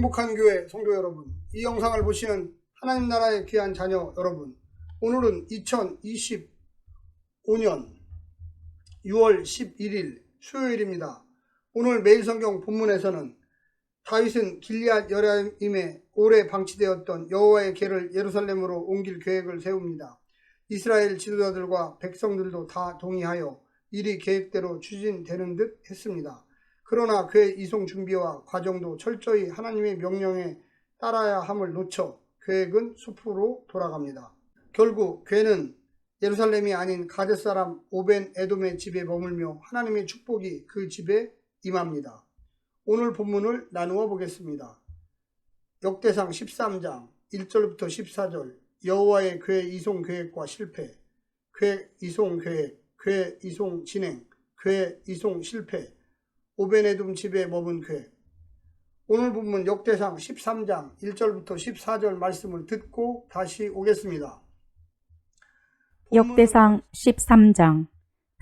행복한 교회 성도 여러분, 이 영상을 보시는 하나님 나라의 귀한 자녀 여러분, 오늘은 2025년 6월 11일 수요일입니다. 오늘 매일성경 본문에서는 다윗은 길리앗 여리임에 오래 방치되었던 여호와의 궤를 예루살렘으로 옮길 계획을 세웁니다. 이스라엘 지도자들과 백성들도 다 동의하여 일이 계획대로 추진되는 듯 했습니다. 그러나 그의 이송 준비와 과정도 철저히 하나님의 명령에 따라야 함을 놓쳐 계획은 숲으로 돌아갑니다. 결국 궤는 예루살렘이 아닌 가뎃 사람 오벤 에돔의 집에 머물며 하나님의 축복이 그 집에 임합니다. 오늘 본문을 나누어 보겠습니다. 역대상 13장 1절부터 14절, 여호와의 궤 이송 계획과 실패, 궤 이송 계획, 궤 이송 진행, 궤 이송 실패, 오벤에돔 집에 머문 궤. 오늘 본문 역대상 13장 1절부터 14절 말씀을 듣고 다시 오겠습니다. 역대상 13장.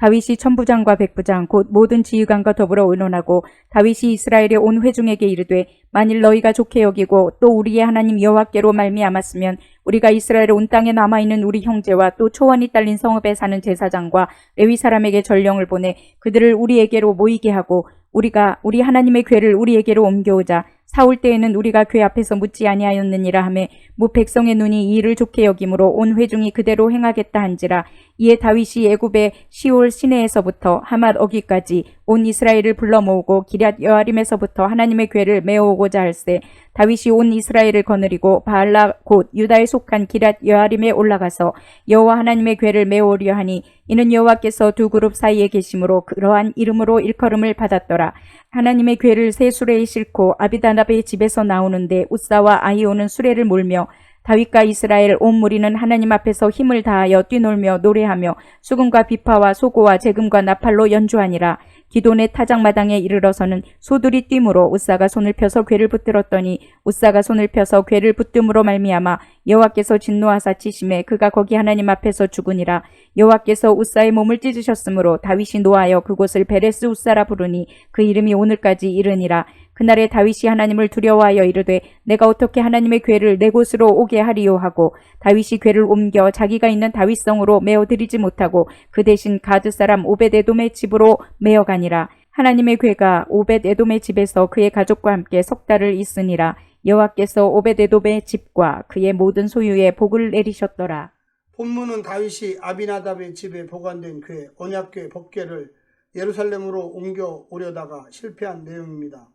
다윗이 천부장과 백부장 곧 모든 지휘관과 더불어 의논하고 다윗이 이스라엘의 온 회중에게 이르되 만일 너희가 좋게 여기고 또 우리의 하나님 여호와께로 말미암았으면 우리가 이스라엘 온 땅에 남아있는 우리 형제와 또 초원이 딸린 성읍에 사는 제사장과 레위 사람에게 전령을 보내 그들을 우리에게로 모이게 하고 우리가 우리 하나님의 궤를 우리에게로 옮겨오자. 사울 때에는 우리가 궤 앞에서 묻지 아니하였느니라 하매 무 백성의 눈이 이 일을 좋게 여김으로 온 회중이 그대로 행하겠다 한지라. 이에 다윗이 애굽의 시올 시내에서부터 하맛 어기까지 온 이스라엘을 불러 모으고 기럇 여아림에서부터 하나님의 궤를 메어오고자 할세. 다윗이 온 이스라엘을 거느리고 바알라 곧 유다에 속한 기럇 여아림에 올라가서 여호와 하나님의 궤를 메어오려 하니 이는 여호와께서 두 그룹 사이에 계심으로 그러한 이름으로 일컬음을 받았더라. 하나님의 궤를 새 수레에 싣고 아비다답의 집에서 나오는데 웃사와 아히오는 수레를 몰며 다윗과 이스라엘 온 무리는 하나님 앞에서 힘을 다하여 뛰놀며 노래하며 수금과 비파와 소고와 재금과 나팔로 연주하니라. 기돈의 타작마당에 이르러서는 소들이 뛰므로 웃사가 손을 펴서 궤를 붙들었더니 웃사가 손을 펴서 궤를 붙듦으로 말미암아 여호와께서 진노하사 치심에 그가 거기 하나님 앞에서 죽으니라. 여호와께서 웃사의 몸을 찢으셨으므로 다윗이 노하여 그곳을 베레스 웃사라 부르니 그 이름이 오늘까지 이르니라. 그날에 다윗이 하나님을 두려워하여 이르되 내가 어떻게 하나님의 궤를 내 곳으로 오게 하리요 하고 다윗이 궤를 옮겨 자기가 있는 다윗성으로 메어들이지 못하고 그 대신 가드 사람 오벳에돔의 집으로 메어가니라. 하나님의 궤가 오벳에돔의 집에서 그의 가족과 함께 석 달을 있으니라. 여호와께서 오벳에돔의 집과 그의 모든 소유에 복을 내리셨더라. 본문은 다윗이 아비나답의 집에 보관된 궤, 언약궤 법궤를 예루살렘으로 옮겨오려다가 실패한 내용입니다.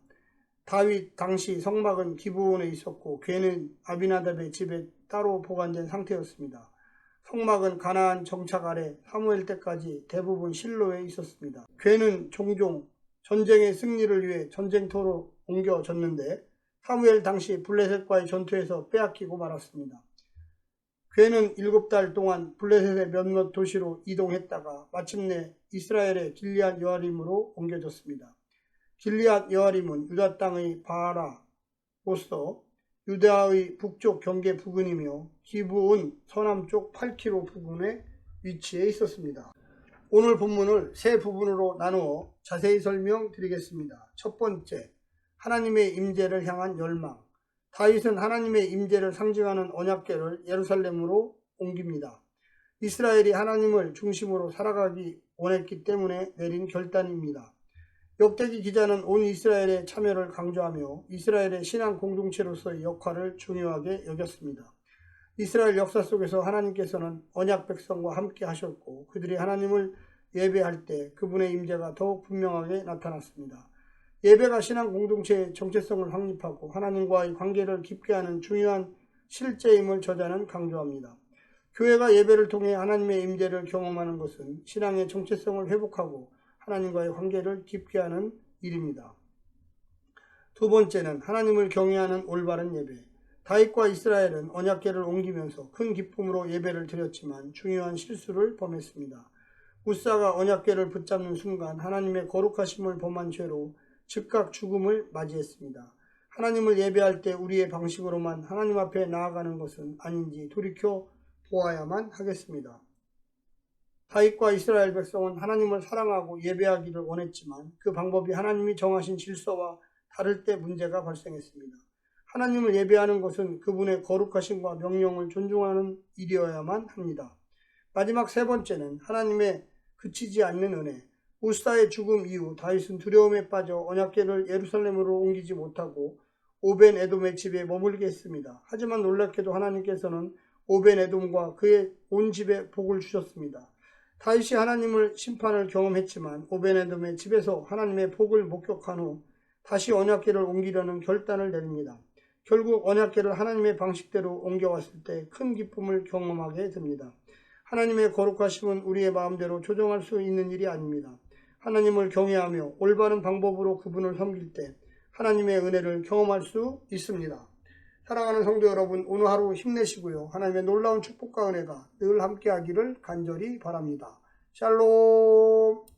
다윗 당시 성막은 기브온에 있었고 궤는 아비나답의 집에 따로 보관된 상태였습니다. 성막은 가나안 정착 아래 사무엘 때까지 대부분 실로에 있었습니다. 궤는 종종 전쟁의 승리를 위해 전쟁터로 옮겨졌는데 사무엘 당시 블레셋과의 전투에서 빼앗기고 말았습니다. 궤는 7달 동안 블레셋의 몇몇 도시로 이동했다가 마침내 이스라엘의 길리앗 여아림으로 옮겨졌습니다. 길리앗 여아림은 유다 땅의 바하라로서 유다의 북쪽 경계 부근이며 기브온 서남쪽 8km 부근에 위치해 있었습니다. 오늘 본문을 세 부분으로 나누어 자세히 설명드리겠습니다. 첫 번째, 하나님의 임재를 향한 열망. 다윗은 하나님의 임재를 상징하는 언약궤를 예루살렘으로 옮깁니다. 이스라엘이 하나님을 중심으로 살아가기 원했기 때문에 내린 결단입니다. 역대기 기자는 온 이스라엘의 참여를 강조하며 이스라엘의 신앙 공동체로서의 역할을 중요하게 여겼습니다. 이스라엘 역사 속에서 하나님께서는 언약 백성과 함께 하셨고 그들이 하나님을 예배할 때 그분의 임재가 더욱 분명하게 나타났습니다. 예배가 신앙 공동체의 정체성을 확립하고 하나님과의 관계를 깊게 하는 중요한 실제임을 저자는 강조합니다. 교회가 예배를 통해 하나님의 임재를 경험하는 것은 신앙의 정체성을 회복하고 하나님과의 관계를 깊게 하는 일입니다. 두 번째는 하나님을 경외하는 올바른 예배. 다윗과 이스라엘은 언약궤를 옮기면서 큰 기쁨으로 예배를 드렸지만 중요한 실수를 범했습니다. 웃사가 언약궤를 붙잡는 순간 하나님의 거룩하심을 범한 죄로 즉각 죽음을 맞이했습니다. 하나님을 예배할 때 우리의 방식으로만 하나님 앞에 나아가는 것은 아닌지 돌이켜 보아야만 하겠습니다. 다윗과 이스라엘 백성은 하나님을 사랑하고 예배하기를 원했지만 그 방법이 하나님이 정하신 질서와 다를 때 문제가 발생했습니다. 하나님을 예배하는 것은 그분의 거룩하심과 명령을 존중하는 일이어야만 합니다. 마지막 세 번째는 하나님의 그치지 않는 은혜. 우사의 죽음 이후 다윗은 두려움에 빠져 언약궤를 예루살렘으로 옮기지 못하고 오벤 에돔의 집에 머물게 했습니다. 하지만 놀랍게도 하나님께서는 오벤 에돔과 그의 온 집에 복을 주셨습니다. 다윗이 하나님을 심판을 경험했지만 오벤 에돔의 집에서 하나님의 복을 목격한 후 다시 언약궤를 옮기려는 결단을 내립니다. 결국 언약궤를 하나님의 방식대로 옮겨왔을 때 큰 기쁨을 경험하게 됩니다. 하나님의 거룩하심은 우리의 마음대로 조정할 수 있는 일이 아닙니다. 하나님을 경외하며 올바른 방법으로 그분을 섬길 때 하나님의 은혜를 경험할 수 있습니다. 사랑하는 성도 여러분, 오늘 하루 힘내시고요. 하나님의 놀라운 축복과 은혜가 늘 함께하기를 간절히 바랍니다. 샬롬.